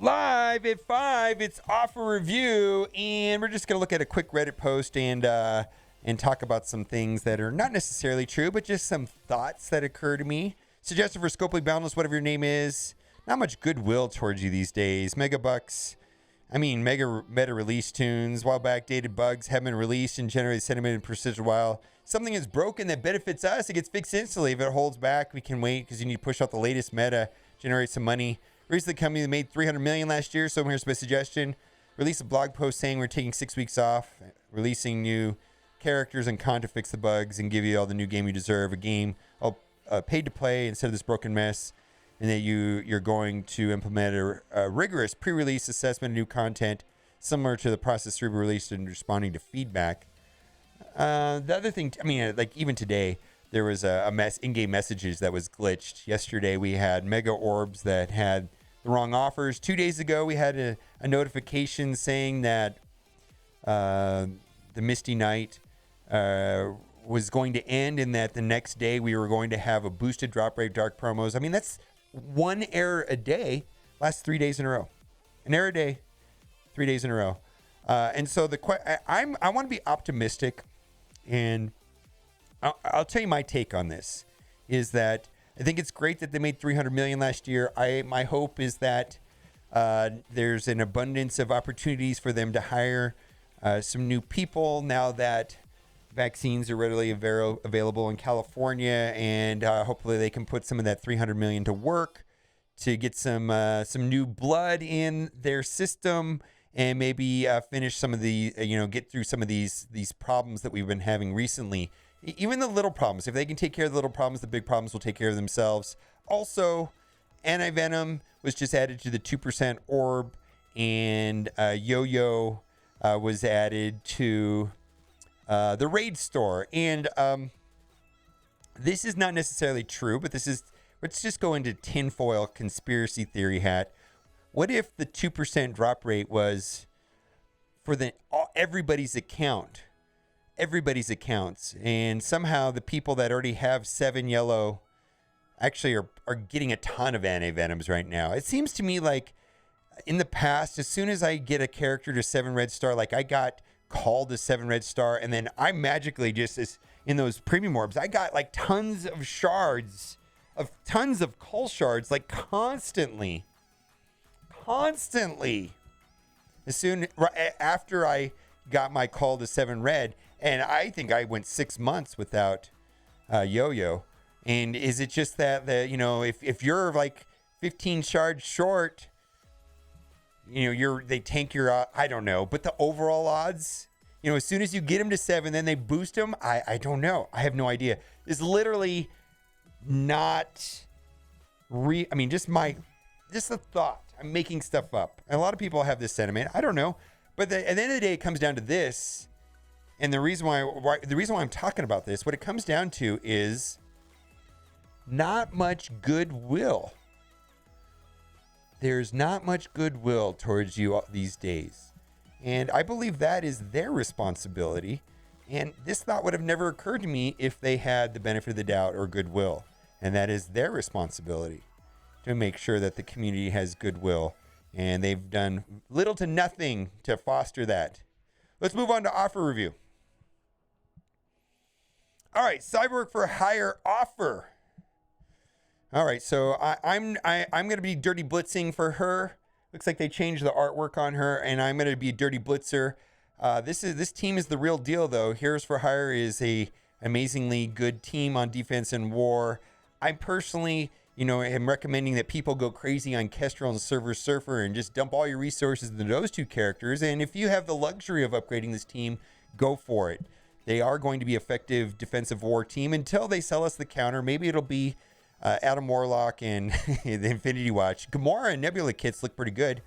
Live at 5, it's Offer Review, and we're just going to look at a quick Reddit post and talk about some things that are not necessarily true, but just some thoughts that occur to me. Suggested for Scopely Boundless, whatever your name is. Not much goodwill towards you these days. Mega meta release tunes, while backdated bugs have been released and generated sentiment and precision. While something is broken that benefits us, it gets fixed instantly. If it holds back, we can wait because you need to push out the latest meta, generate some money. Recently, the company that made $300 million last year, so here's my suggestion. Release a blog post saying we're taking 6 weeks off, releasing new characters and content to fix the bugs and give you all the new game you deserve. A game paid to play instead of this broken mess. And that you're going to implement a rigorous pre-release assessment of new content, similar to the process we released and responding to feedback. The other thing, like even today, there was a in-game messages that was glitched. Yesterday, we had mega orbs that had the wrong offers. 2 days ago, we had a notification saying that the Misty Night was going to end, and that the next day we were going to have a boosted drop rate dark promos. I mean, that's one error a day, last 3 days in a row. An error a day, 3 days in a row. And so I want to be optimistic, and I'll tell you my take on this is that I think it's great that they made $300 million last year. My hope is that there's an abundance of opportunities for them to hire some new people now that vaccines are readily available in California, and hopefully they can put some of that $300 million to work to get some new blood in their system, and maybe finish some of the get through some of these problems that we've been having recently. Even the little problems, if they can take care of the little problems, the big problems will take care of themselves. Also, Anti-Venom was just added to the 2% Orb, and YoYo was added to the Raid store. And this is not necessarily true, but let's just go into tinfoil conspiracy theory hat. What if the 2% drop rate was for everybody's accounts, and somehow the people that already have 7 yellow actually are getting a ton of anti-venoms right now? It seems to me like in the past, as soon as I get a character to 7 red star, like I got called a 7 red star, and then I magically just in those premium orbs, I got like tons of cull shards, like constantly. As soon after I got my call to 7 red, and I think I went 6 months without YoYo. And is it just that if you're like 15 shards short, they tank your I don't know, but the overall odds, as soon as you get them to 7, then they boost them. I don't know. I have no idea. It's literally not just a thought. I'm making stuff up. And a lot of people have this sentiment. I don't know. But at the end of the day, it comes down to this. And the reason why I'm talking about this, what it comes down to is not much goodwill. There's not much goodwill towards you these days. And I believe that is their responsibility. And this thought would have never occurred to me if they had the benefit of the doubt or goodwill. And that is their responsibility to make sure that the community has goodwill. And they've done little to nothing to foster that. Let's move on to offer review. All right, Cyborg for Hire offer. All right, so I'm going to be dirty blitzing for her. Looks like they changed the artwork on her, and I'm going to be dirty blitzer. This team is the real deal, though. Heroes for Hire is a amazingly good team on defense and war. I personally, am recommending that people go crazy on Kestrel and Surfer and just dump all your resources into those 2 characters. And if you have the luxury of upgrading this team, go for it. They are going to be effective defensive war team until they sell us the counter. Maybe it'll be Adam Warlock and the Infinity Watch. Gamora and Nebula kits look pretty good.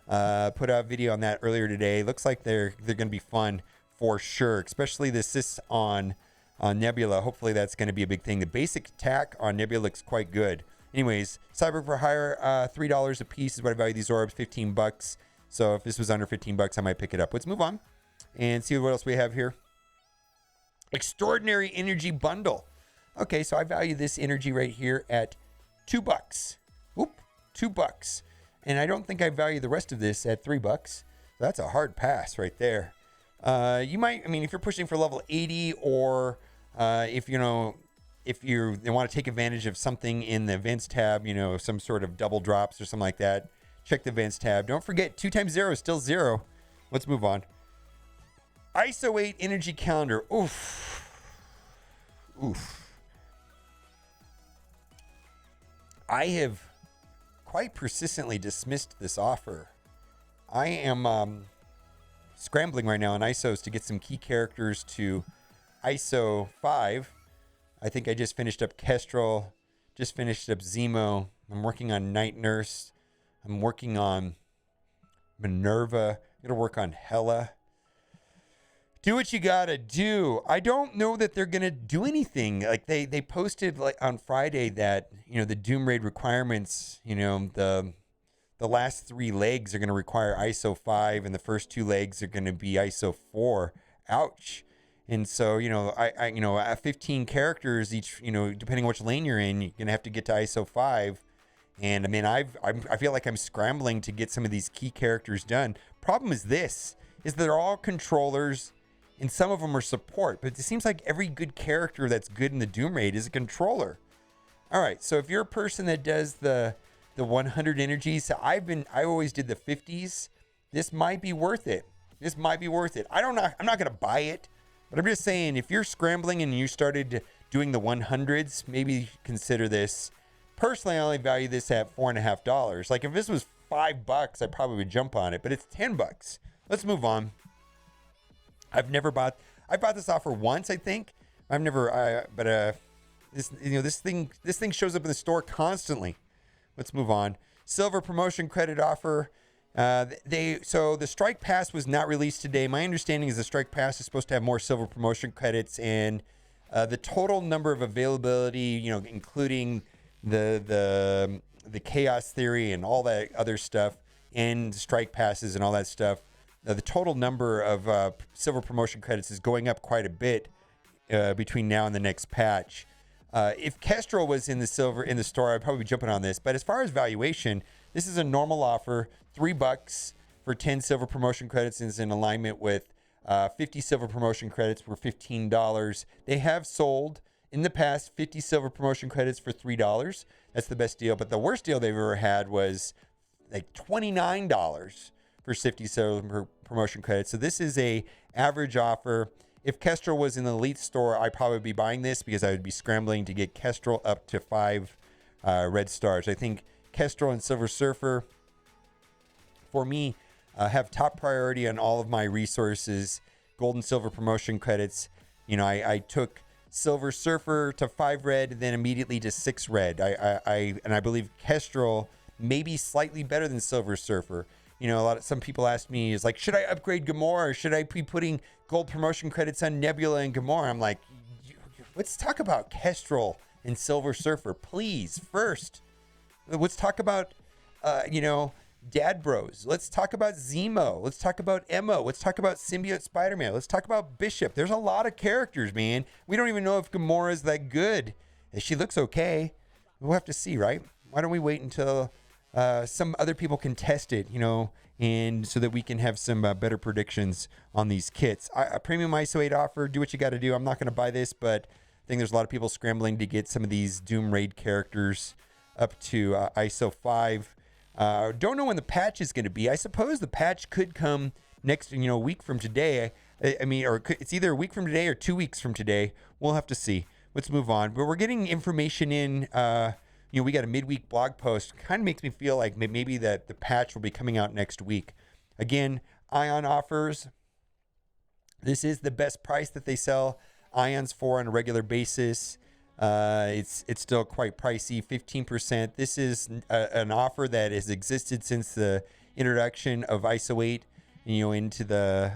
Put out a video on that earlier today. Looks like they're going to be fun for sure, especially the assists on Nebula. Hopefully that's going to be a big thing. The basic attack on Nebula looks quite good. Anyways, Cyber for Hire, $3 a piece is what I value these orbs, $15. So if this was under $15, I might pick it up. Let's move on and see what else we have here. Extraordinary Energy Bundle. Okay, so I value this energy right here at $2. Whoop, $2. And I don't think I value the rest of this at $3. So that's a hard pass right there. You might, I mean, if you're pushing for level 80 or if you want to take advantage of something in the events tab, some sort of double drops or something like that, check the events tab. Don't forget 2 times 0 is still 0. Let's move on. ISO 8 energy calendar. Oof. I have quite persistently dismissed this offer. I am scrambling right now on ISOs to get some key characters to ISO 5. I think I just finished up Kestrel, just finished up Zemo. I'm working on Night Nurse. I'm working on Minerva. I'm going to work on Hela. Do what you gotta do. I don't know that they're gonna do anything. Like they posted like on Friday that the Doom Raid requirements. The last 3 legs are gonna require ISO 5, and the first 2 legs are gonna be ISO 4. Ouch. And so I at 15 characters each. Depending on which lane you're in, you're gonna have to get to ISO 5. And I mean I feel like I'm scrambling to get some of these key characters done. Problem is they're all controllers. And some of them are support, but it seems like every good character that's good in the Doom Raid is a controller. All right, so if you're a person that does the 100 energies, I always did the 50s. This might be worth it. I'm not gonna buy it, but I'm just saying if you're scrambling and you started doing the 100s, maybe consider this. Personally, I only value this at $4.50. Like if this was $5, I probably would jump on it, but it's $10. Let's move on. I bought this offer once, I think. This thing shows up in the store constantly. Let's move on. Silver promotion credit offer. So the Strike Pass was not released today. My understanding is the Strike Pass is supposed to have more silver promotion credits, and the total number of availability, including the chaos theory and all that other stuff, and strike passes and all that stuff. The total number of silver promotion credits is going up quite a bit between now and the next patch. If Kestrel was in the store, I'd probably be jumping on this. But as far as valuation, this is a normal offer. $3 for 10 silver promotion credits is in alignment with 50 silver promotion credits for $15. They have sold in the past 50 silver promotion credits for $3. That's the best deal. But the worst deal they've ever had was like $29 for 50 silver promotion credits. So this is a average offer. If Kestrel was in the Elite store, I'd probably be buying this because I would be scrambling to get Kestrel up to 5 red stars. I think Kestrel and Silver Surfer, for me, have top priority on all of my resources. Gold and silver promotion credits. I took Silver Surfer to 5 red, and then immediately to 6 red. I believe Kestrel may be slightly better than Silver Surfer. Some people ask me, is like, should I upgrade Gamora or should I be putting gold promotion credits on Nebula and Gamora? I'm like, let's talk about Kestrel and Silver Surfer, please. First, let's talk about, Dad Bros. Let's talk about Zemo. Let's talk about Emma. Let's talk about Symbiote Spider-Man. Let's talk about Bishop. There's a lot of characters, man. We don't even know if Gamora is that good. She looks okay. We'll have to see, right? Why don't we wait until some other people can test it, and so that we can have some better predictions on these kits. A premium ISO 8 offer, do what you got to do. I'm not going to buy this, but I think there's a lot of people scrambling to get some of these Doom Raid characters up to ISO 5. Don't know when the patch is going to be. I suppose the patch could come next, a week from today. It's either a week from today or 2 weeks from today. We'll have to see. Let's move on. But we're getting information in. We got a midweek blog post. Kind of makes me feel like maybe that the patch will be coming out next week. Again, Ion offers. This is the best price that they sell Ions for on a regular basis. It's still quite pricey, 15%. This is an offer that has existed since the introduction of ISO 8,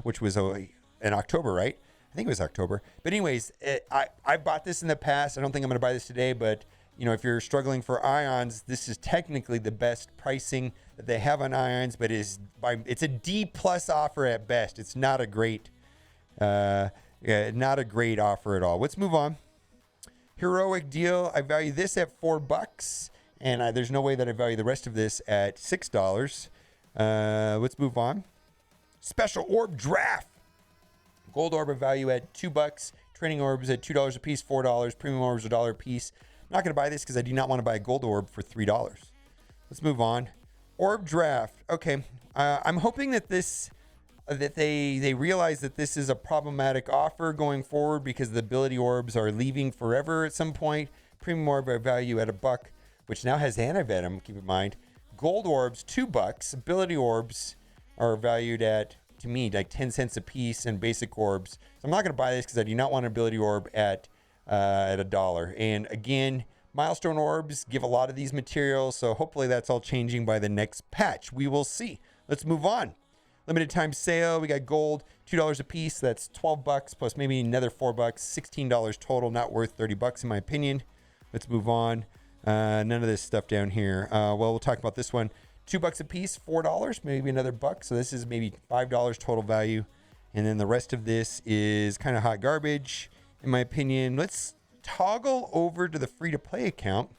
which was in October, right? I think it was October. But anyways, I bought this in the past. I don't think I'm going to buy this today, but if you're struggling for Ions, this is technically the best pricing that they have on Ions, but it's a D+ offer at best. It's not a great offer at all. Let's move on. Heroic deal. I value this at $4, And there's no way that I value the rest of this at $6. Let's move on. Special orb draft. Gold orb of value at $2. Training orbs at $2 a piece, $4. Premium orbs $1 a piece. I'm not going to buy this because I do not want to buy a gold orb for $3. Let's move on. Orb draft. Okay. I'm hoping that they realize that this is a problematic offer going forward because the ability orbs are leaving forever at some point. Premium orb of value at $1, which now has anti-venom, keep in mind. Gold orbs, $2. Ability orbs are valued at, to me, like 10 cents a piece, and basic orbs. So I'm not going to buy this because I do not want an ability orb at $1. And again, milestone orbs give a lot of these materials, so hopefully that's all changing by the next patch. We will see. Let's move on. Limited time sale. We got gold, $2 a piece. That's $12 plus maybe another $4. $16 total. Not worth $30 in my opinion. Let's move on. None of this stuff down here. Well, we'll talk about this one. $2 a piece, $4, maybe another $1. So this is maybe $5 total value. And then the rest of this is kind of hot garbage, in my opinion. Let's toggle over to the free-to-play account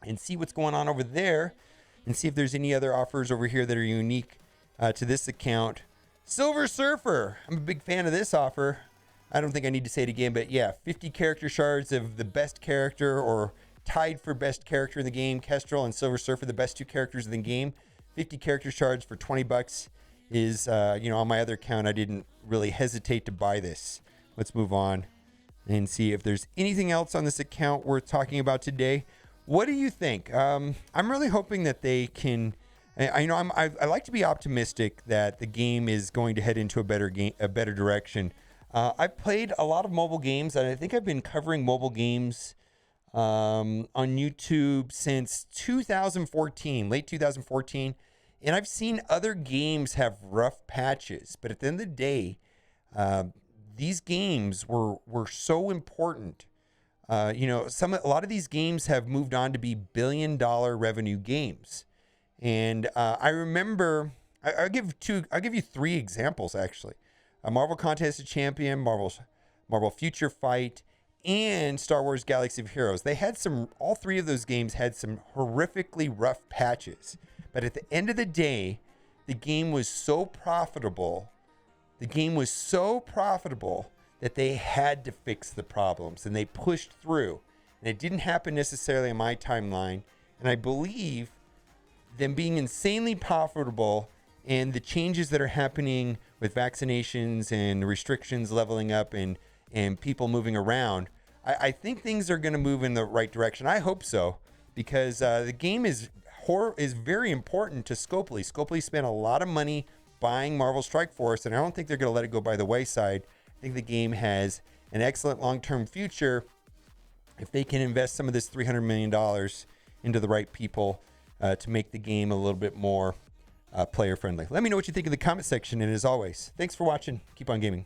and see what's going on over there and see if there's any other offers over here that are unique to this account. Silver Surfer. I'm a big fan of this offer. I don't think I need to say it again, but yeah, 50 character shards of the best character or tied for best character in the game. Kestrel and Silver Surfer, the best 2 characters in the game. 50 character shards for $20 is, on my other account, I didn't really hesitate to buy this. Let's move on and see if there's anything else on this account worth talking about today. What do you think? I'm really hoping that they can. I like to be optimistic that the game is going to head into a better direction. I've played a lot of mobile games, and I think I've been covering mobile games on YouTube since 2014, late 2014. And I've seen other games have rough patches, but at the end of the day, these games were so important. A lot of these games have moved on to be billion-dollar revenue games. And I remember, I'll give you 3 examples actually. Marvel Contest of Champion, Marvel Future Fight, and Star Wars Galaxy of Heroes. All 3 of those games had some horrifically rough patches. But at the end of the day, the game was so profitable. The game was so profitable that they had to fix the problems, and they pushed through. And it didn't happen necessarily in my timeline. And I believe them being insanely profitable and the changes that are happening with vaccinations and restrictions leveling up and people moving around, I think things are going to move in the right direction. I hope so, because the game is very important to Scopely. Scopely spent a lot of money buying Marvel Strike Force, and I don't think they're going to let it go by the wayside. I think the game has an excellent long-term future if they can invest some of this $300 million into the right people to make the game a little bit more player-friendly. Let me know what you think in the comment section, and as always, thanks for watching. Keep on gaming.